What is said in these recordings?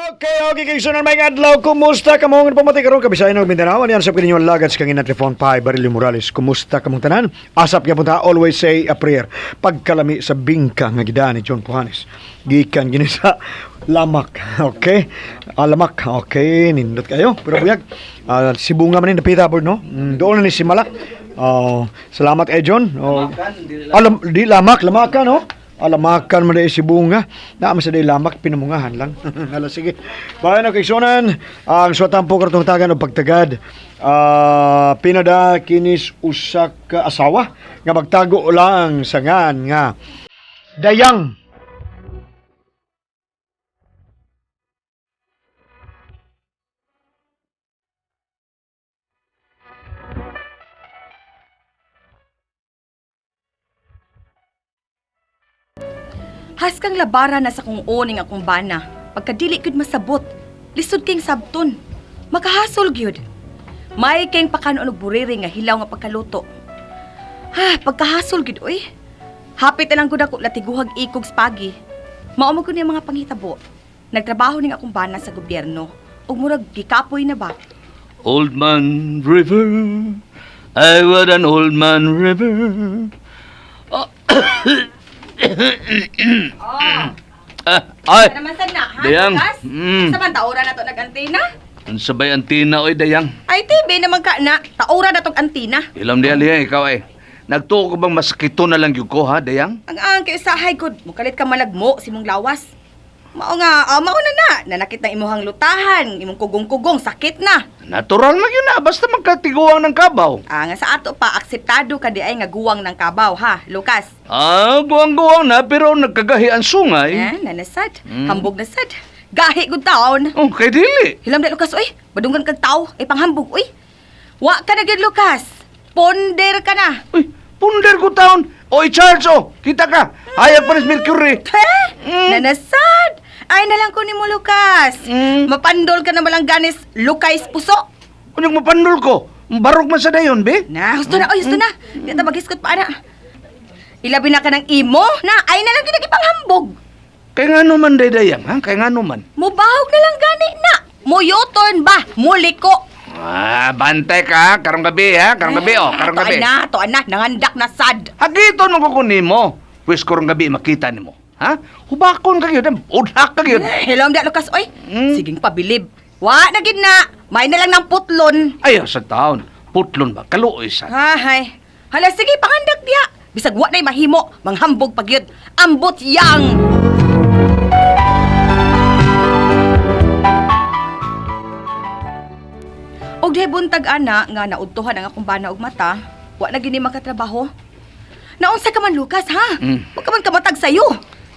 Okay, kaysunan may adlaw. Kumusta ka mong pamati karon Kabisayan ug Mindanao? Yan sa kininyo lagad sa kangina Telefon 5 Barilo Morales. Kumusta ka mong tanan? Asap ya punta always say a prayer. Pagkalami sa bingka nga gidaan ni John Puhanes. Gikan gini sa lamak. Okay? Lamak. Okay, nindot kayo. Pero buyag, si Bunga man ni napita po, no? Doon na ni si Malak. Salamat John. Di lamak ka, no? Alamakan mo na si Bunga. Naman sa day lamak, pinamungahan lang. Hala, sige. Bayan na kaysunan, ang suwatan po kartong tagan o pagtagad. Pinada kinis usak asawa nga magtago lang sa ngan nga Dayang. Has kang labara na sa kung oning akong bana. Pagkadili gyud masabot, lisod king sabton. Makahasol gyud. May kayong pakanon og buriri nga hilaw nga pagkaluto. Pagkahasol gyud oy. Hapit na lang gud ako latiguhag ikog spagi. Mao mo gud ni mga panghitabo. Nagtrabaho ning akong bana sa gobyerno ug murag gikapoy na ba. Old Man River, I want an old man river. Ay, Naman sad na, ha? Dayang. Lukas? Sa man taura na to nag-antina? Ang sabay antina oy Dayang. Ay, tibi naman ka na. Taura na tong antina. Ilam diyan liya ikaw ay. Nagtuo ko bang masakito na lang yung ko ha Dayang? Ang kay usahay gud, mukalit ka malagmo si mong lawas. Mao nga, mao na nanakit na imuhang lutahan, imong kugong-kugong sakit na. Natural na yun na, basta magkatiguang ng kabaw. Nga sa ato pa akseptado ka di ay nga guwang ng kabaw ha, Lucas. Guwang-guwang na pero nagkagahi ang sungay. Nanasad, hambog na sad. Gahi gud taon. Oh, kay dili. Hilam na Lucas oy, badunggan kag tao ay panghambog oy. Wa ka na gyud Lucas. Ponder ka na. Uy, punder ko taon. Oy, Charles, kita ka. Hayag pa rin Mercury. Nanasad. Ay na lang ko ni mo, Lucas. Mapandol ka na malang ganis, Lucas puso. Kunyang mapandol ko. Barog man sa dayon, be. Husto na, husto na. Di ta magiskot pa, ana. Ilabi na ka ng imo, na ay na lang ginagipanghambog. Kaya nga naman, Dayang, ha? Kaya nga naman. Mubahog na lang gani na. Muyoton ba? Muliko. Bantay ka, karong gabi, ha? Karong gabi, karong gabi. To ana, nangandak na sad. Hagito nung kukunin mo. Pwes karong gabi, makita ni mo. Ha? Hubakon ka yun, udhak ka yun. Hello, Mda Lucas, oy. Siging pabilib. Wa na gid na. May na lang ng putlon. Ay, sa taon. Putlon ba? Kaluoy sa. Hay. Hala, sige, pangandak diya. Bisag wa na'y mahimo, manghambog pagyud. Ambot yang. Og di buntag ana nga naudtuhan ang akong bana og mata, wa na gini makatrabaho. Naunsa ka man Lucas ha? Wa ka man kamatag sayo.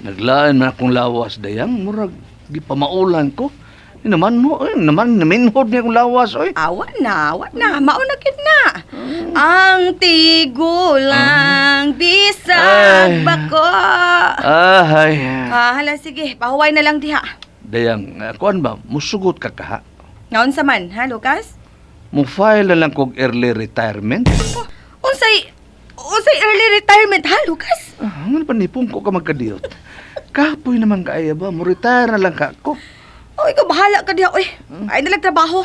Naglaan man akong lawas, Dayang. Murag, di pa maulan ko. Naman naminhod niya akong lawas, oy. Wa na. Mauna gid na. Ang tigulang bisag bako. Ay. Hala, sige, pahuway na lang diha. Dayang, kuan ba? Musugot ka kaha? Naunsa man, ha, Lucas? Mo-file na lang kong early retirement? Unsay early retirement, ha, Lucas? Ano pa nipong ko ka magkadiyot? Kapoy naman kaya ba? Mo-retire na lang ka ako. Ikaw bahala ka diha, oy. Ay nalang trabaho.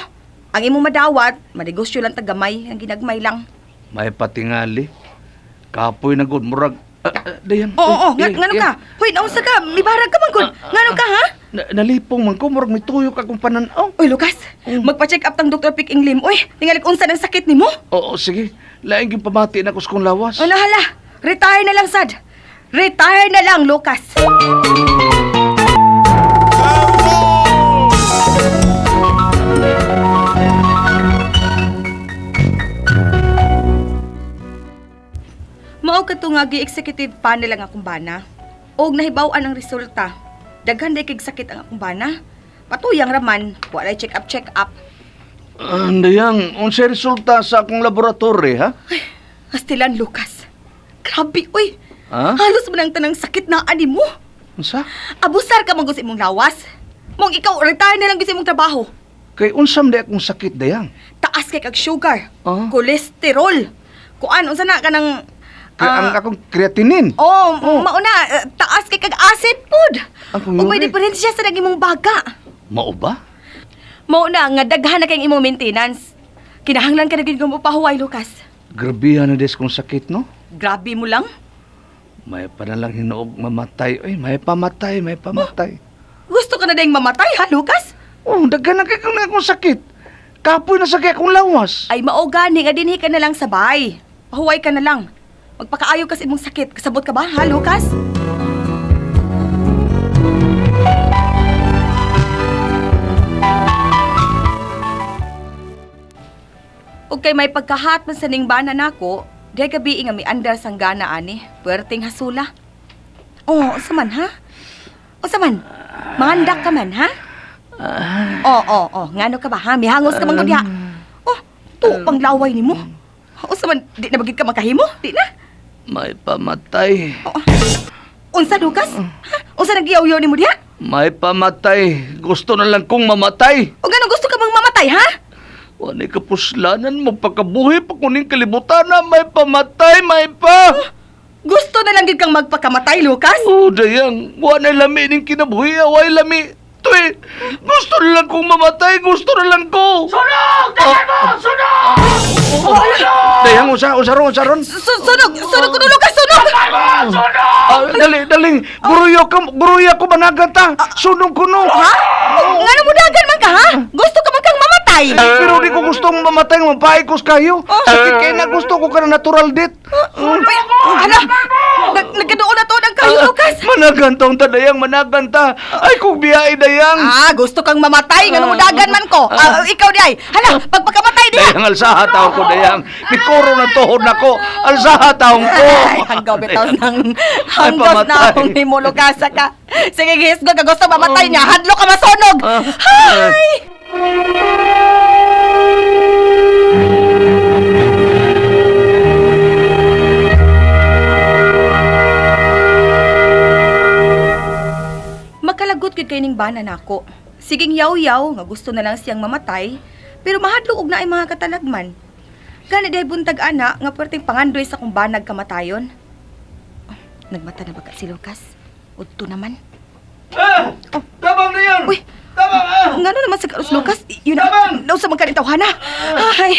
Ang imong madawat, manegosyo lang tagamay, ang ginagmay lang. May patingali. Kapoy na gud murag. Dayang. Ngano ka? Hoy, naunsa ka? Mibarag ka man gud. Ngano ka, ha? Nalipong man ko, murag may tuyo ka kung pananaw. Oy, Lucas, magpa-check up tang Dr. Pick Inglim. Oy, tingali unsa ng sakit nimo? Oo, sige. Laing yung pamati na ko sa kong lawas. Hala. Retire na lang, Sad. Retire na lang, Lucas. Mao kadto nga gi-executive panel ang akong bana. Og nahibaw-an ang resulta. Daghan day kig sakit ang akong bana. Patuyang raman, wala check up. Dayang, unsay resulta sa akong laboratory, ha? Ay, astilan Lucas. Grabe, uy. Ha? Halos man ang tanang sakit na ani mo. Unsa? Abusar ka man gusto imong lawas. Mong ikaw retire na lang gusto imong trabaho. Kay unsam di akong sakit, Dayang? Taas kay kag sugar, Ah? kolesterol. Kuan unsa na ka ng Ang akong creatinine. mauna taas kay kag acid food. Ang Ug may kumuri. diferensya sa naging mong baga. Mao ba? Mao na nga daghan na kayong imong maintenance. Kinahanglan ka na gid kung upahuway, Lucas. Grabihan na des kong sakit, no? Grabe mo lang. May pa na lang hinuog mamatay. Ay, may pamatay, may pamatay. Gusto ka na dayang mamatay, ha, Lucas? Oh, daghan na kay akong sakit. Kapoy na sakit akong lawas. Ay mao gani nga dinhi ka na lang sa bahay. Pahuway ka na lang. Magpakaayo ka sa imong sakit. Kasabot ka ba, ha, Lucas? Ug kay may pagkahat man sa ning bana nako, diay gabi nga may andar sang gana ani, puwerteng hasula. Oh, unsa man ha? Unsa man? Mangandak ka man ha? Oh, ngano ka ba ha? Mihangos ka man gud diha. Oh, pang laway nimo. Unsa man di na bagid ka makahimo? Di na. May pamatay. Oh, unsa Lucas? Ha? Unsa nagiyaw-yaw nimo diha? May pamatay. Gusto na lang kong mamatay. O gano gusto ka bang mamatay ha? Wala kapuslanan, magpakabuhi pa kuning kalibutan na may pamatay, may pa. Gusto na lang gid kang magpakamatay, Lucas? Oh, Dayang, wala lami ning kinabuhi, away lami. Tuy, gusto na lang kong mamatay, gusto na lang ko. Sunog! Dayang mo! Sunog! Dayang, usa ron. Sunog ko na, Lucas, sunog! Sunog! Dali, buruya ko managanta. Sunog kuno. Ha? Ngano mo dagan man ka ha? Gusto ka man kang mamatay? Pero di ko gustong mamatay, mapaikos kayo. Sakit kayo na gusto ko ka na natural death. Hala, nagkadoon na to ng kayo, Lucas. Managantong ta, Dayang, managanta. Ay, kung biyay, Dayang. Gusto kang mamatay, ngano mo dagan man ko. Ikaw di ay. Hala, pagpakamatay di. Dayang, alsaha taong ko, Dayang. Mikoro na tuhod na ko. Alsaha taong ko. Ay, hanggaw bitaw ng pamatay. na akong ni mo, Lucas, ka. Sige, gisgo ka gusto mamatay niya. Hadlo ka masunog. Hay! Makalagot gid kay ning bana nako. Siging yaw-yaw nga gusto na lang siyang mamatay, pero mahadlok og naay mga katalagman. Gani day buntag ana nga perting pangandoy sa kung banag kamatayon. Oh, nagmata na ba ka si Lucas? Udto naman. Tabang, Dayang. Uy, Tabang, ngano naman sa Carlos Lucas? Yun Tabang! na, sa magkanitawhana. Ay,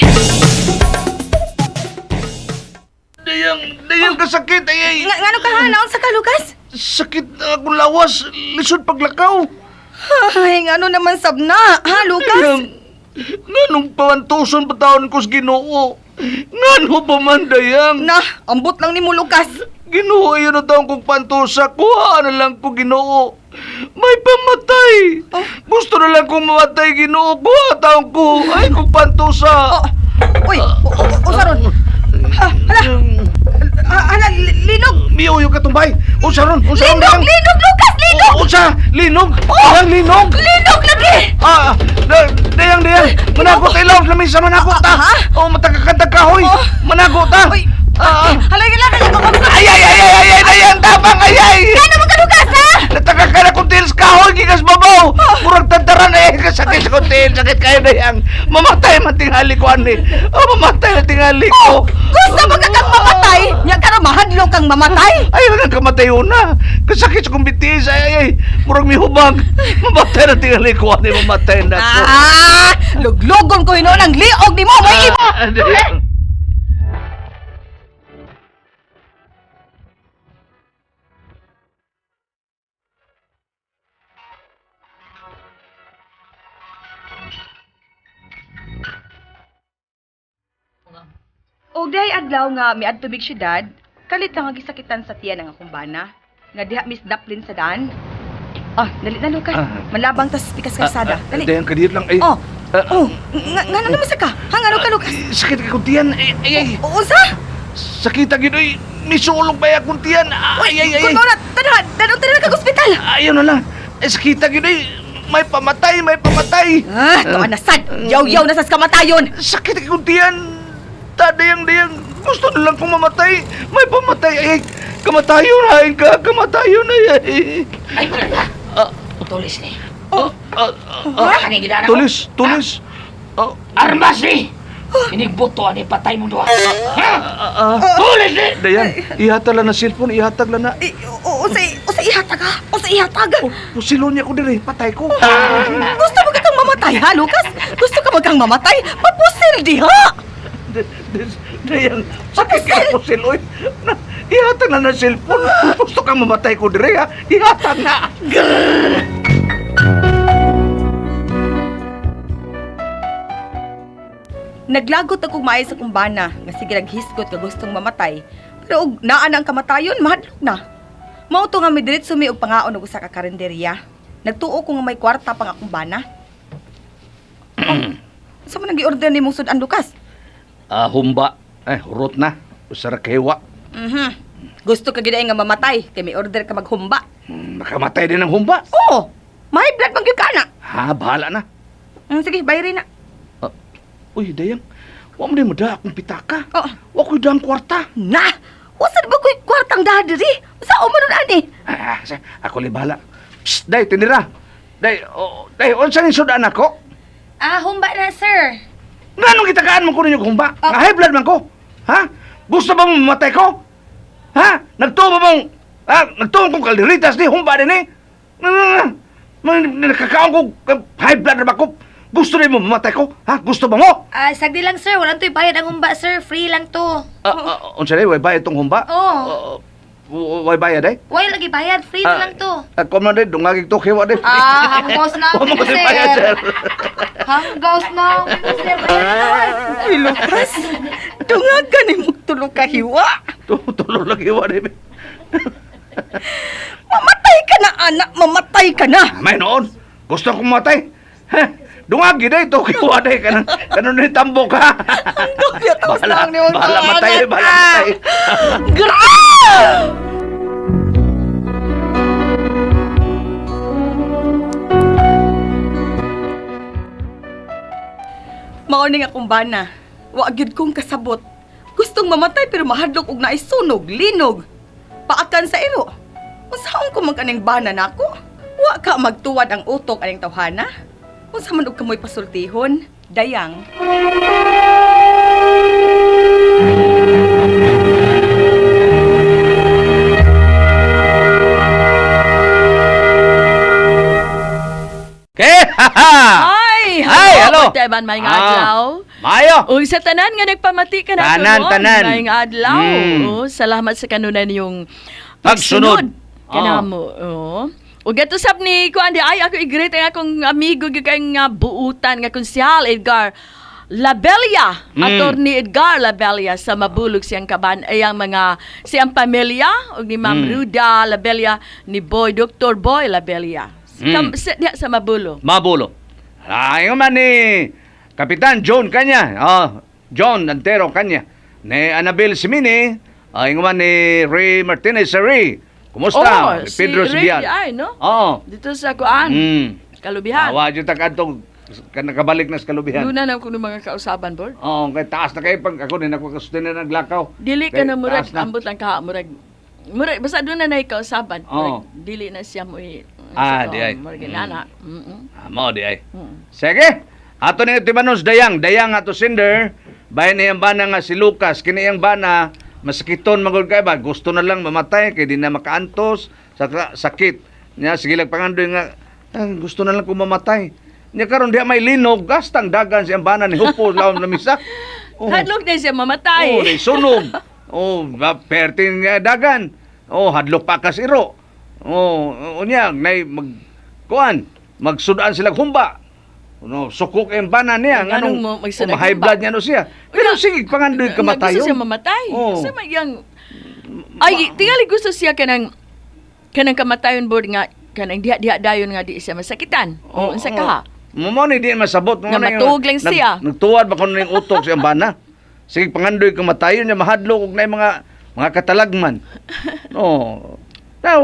Dayang, kasakit. Ay. ngano ka ha? Naon sa ka, Lucas? Sakit na akong lawas. Lisod paglakaw. Ay, ngano naman sabna, ha, Lucas? Nganong pawantuson pa taon ko sa Ginoo? Ngano pa man, Dayang? Na, ambot lang ni mo, Lucas. Ginoo, yun na taong kong pantusa. Kuha na lang ko, Ginoo. May pamatay. Gusto na lang kong mamatay, Ginoo. Kuha taong ko. Ay, kong pantusa. Uy, usaron. Hala, linog. Miyo yung katumbay. Usaron, Linog, linog, Lucas, linog. Usa, linog. Ang linog. Linog lagi. Dayang. Managot ilaw. Lamisa managot ta. Matagkakantag kahoy. Managot ta. Uy, hala, Ay, Dayang, tabang, ay. Ano mo ka, Lucas, ha? Natagak ka na kuntil sa kahoy, gigas babaw. Murag tantaran kasakit sa kuntil, sakit kayo, Dayang. Mamatay man tingali ko, ani. Mamatay na tingali ko. Gusto mo ka kang mamatay? Nya ka na mahadlong kang mamatay? Ay, wala kamatay una. Kasakit sa kumbitis, ay. Murag may hubag. Mamatay na tingali ko, ani. Mamatay na ko. Luglugon ko hinoon ang liog ni mo, may imo. Dayang. Og day adlaw nga miadto big syudad, kalit lang ang gisakitan sa tiyan ng akong bana. Nga diha Miss Daplin sa daan. Dali na, Lucas. Malabang tas pikas kalsada. Dali. Dayang, kadiyot lang, ay. Nga naman sa ka? Hangano ka, Lucas? Sakit ka kuntiyan, ay. Usa? Sakit agad, ay. May sulong ba yung kuntiyan? Ay. Kung mo na, tanaw ka hospital. Ayaw na lang. Sakit agad, ay. May pamatay. Tuan na sad. Yaw-yaw na sa kamatayon. Sakit ka kuntiyan. Dayang. Gusto na lang kong mamatay. May pamatay, ay. Kamatayon, hain ka. Kamatayon, ay. Ay, pala. Tulis ni. Tulis. Armas ni. Inigbuto ni patay mo doon. Tulis ni. Dayang, ihatag lang na cellphone, ihatag lang na. Usa sa ihatag ha? O sa ihatag? Oh, pusilo niya ko diri, patay ko. Gusto mo kang mamatay ha, Lucas? Gusto ka kang mamatay? Papusil di ha? Dayang, sakit ka pusil, oy. Ihatag na ng cellphone. Gusto kang mamatay ko diri, ha? Ihatag na. Naglagot akong maayo sa kumbana nga sige naghiskot ka gustong mamatay. Pero og naa na ang kamatayon, mahadlok na. Mao to nga midiretso mi og pangaon og usa ka karinderya. Nagtuo ko nga may kwarta pang akong bana. Sa man gi-order ni mong sudan, Lucas? Humba. Hurot na. Usara kewa. Gusto ka giday nga mamatay kay may order ka maghumba. Nakamatay din ang humba. Oo. May blood man gyud ka na. Bahala na. Sige, bayarin na. Uy, Dayang. Wa mo din mada akong pitaka. Oo. Wa ko'y daang kwarta. Na! Usa ba ko'y kwartang dadiri? Sa umanon ani? Ako li bahala. Psst, Day, tinira. Day, unsa ni sudan ako? Humba na, sir. Nganong kitakaan mo ko ninyo humba? Nga high blood man ko. Ha? Gusto ba mo mamatay ko? Ha? Nagtuo ba mong... Nagtuo kong kaliritas ni humba din eh? Nakakaon ko high blood na ba ko? Gusto rin mo mamatay ko? Ha? Gusto ba mo? Sagdi lang, sir. Walang to'y bayad ang humba, sir. Free lang to. Unsa day, way bayad tong humba? Oo. Way bayad day? Way lagi bayad. Free na lang to. Ako man day, dungagig to kiwa day. Hanggaws na, Wa mo kasi bayad, sir. Hanggaws na, sir. Bayad. Uy, Lucas. Dungag ka ni mong tulog ka hiwa. Tulog lang kiwa day. Mamatay ka na, anak. Mamatay ka na. May noon. Gusto kong mamatay. Dungagi day to kiwa day. Kanon ni tambok ha. Tapos lang ni mong Bahala matay, bahala matay. Mauning akong bana. Wa gyud kong kasabot. Gustong mamatay pero mahadlok og naisunog, linog. Paakan sa iro. Unsaon ko magkaning bana nako? Wa ka magtuwad ang utok aning tawhana? Unsa man og kamoy pasultihon? Dayang. Ay, hello. Pagtayban may adlaw. Mayo. Uy, sa tanan nga nagpamati ka na Tanan. May adlaw. Salamat sa kanunan yung Pagsunod. Kanamo. O gato sab ni ko andi ay ako i-greet ang akong amigo gyud kay nga buutan nga konsyal Edgar Labelia, Attorney Edgar Labelia sa mabulog siyang kaban ayang mga siyang pamilya og ni Ma'am Ruda Labelia ni Dr. Boy Labelia. Sa mabulo. Mabulo. Ay man ni Kapitan John kanya. John Antero kanya. Ni Annabel Simini. Ay man ni Ray Martinez Ray. Kumusta? Pedro si Sibian. Ray, no? Oo. Dito sa kuan. Kalubihan. Awa dyan takantong nakabalik na sa kalubihan. Luna na ko ng mga kausaban, board. Oo, kay taas na kayo pag ako din ako kasutin na naglakaw. Dili ka na murag, Taas na. ambot lang ka, murag, basta doon na kausaban. Oo. Dili na siya mo DIY. Murag inana. Mao di ay. Sige. Ato ni Timanos Dayang ato Cinder. Bayan niyang bana nga si Lucas. Kini iyang bana, masakiton magod kay ba? Gusto na lang mamatay kay di na makaantos sa sakit. Nya sige lang pangandoy nga gusto na lang ko mamatay. Nya karon diha may linog, gastang dagan siyang bana ni Hupo laom na misa. Hadlok na siya mamatay. Di sunog. Pertin nga dagan. Hadlok pa kasiro. Unya nay magsudaan sila humba. Sukok ang bana niya Anong nganong magsudag high humba? blood niya no siya. Pero sige pangandoy kamatayon. Gusto siya mamatay. Oo. Sa magyang ay tingali gusto siya kanang kamatayon board nga kanang diha dayon nga di siya masakitan. Unsa ka? Mo ni di masabot mo Nga matuog lang siya. Nagtuwad ba kuno ning utok siyang bana. Sige pangandoy kamatayon niya mahadlok og nay mga katalagman. Og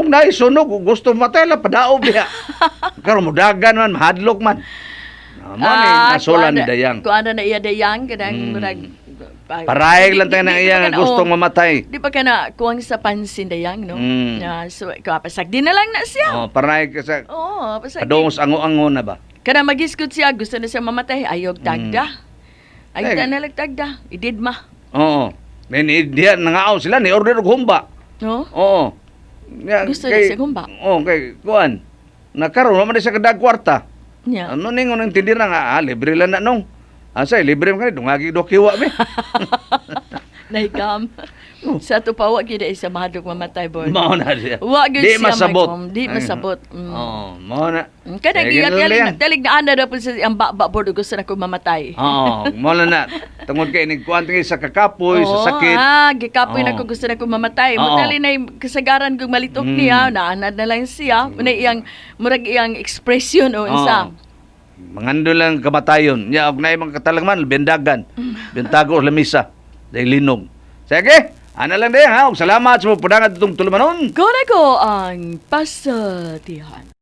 nay sunog gusto matay la padaog diha. Karon modagan man mahadlok man. Mo ni nasulan ni Dayang. Kuan na iya Dayang kanang murag Parayag lang tayo ng iya nga gustong mamatay. Di pa ka na kuwang sa pansin Dayang, no? So, kapasag din na lang na siya. Parayag ka sa pasag. kadungos ango-ango na ba? Kada magiskot siya, gusto na siya mamatay, ayog tagda. Ayog na nagtagda. Idid ma. Oo. Diyan nangaaw sila ni order og humba. No? Oo. Nga, Gusto na siya humba. Kay kuan. Nakaroon naman siya kadag kwarta. Nya. Ano ningon ang tindir na nga, libre lang na nung. Asay, libre mo ka, dungagi do kiwa mi. Nahigam. Sa to pa, wag yun isa mahadok mamatay, boy. Mao na siya. Wag yun Di siya, masabot. Di masabot. Mao na. Kada Eh, ganun lang yan. talig na ana na po sa ang baba board gusto na ko mamatay. Mao na. Tungod kay ni kuan tingi sa kakapoy, sa sakit. Gikapoy na ko gusto na ko mamatay. Mo tali na yung kasagaran kong malitok niya, naanad na lang siya. Muna iyang murag iyang expression o unsa. Mangando lang kamatayon. Ya og nay mga katalagman bendagan. Bentago sa lamisa. Dahil linog. Sige, ana lang din ha. Og salamat sa pudangan itong tulumanon. Kun ako ang pasultihan.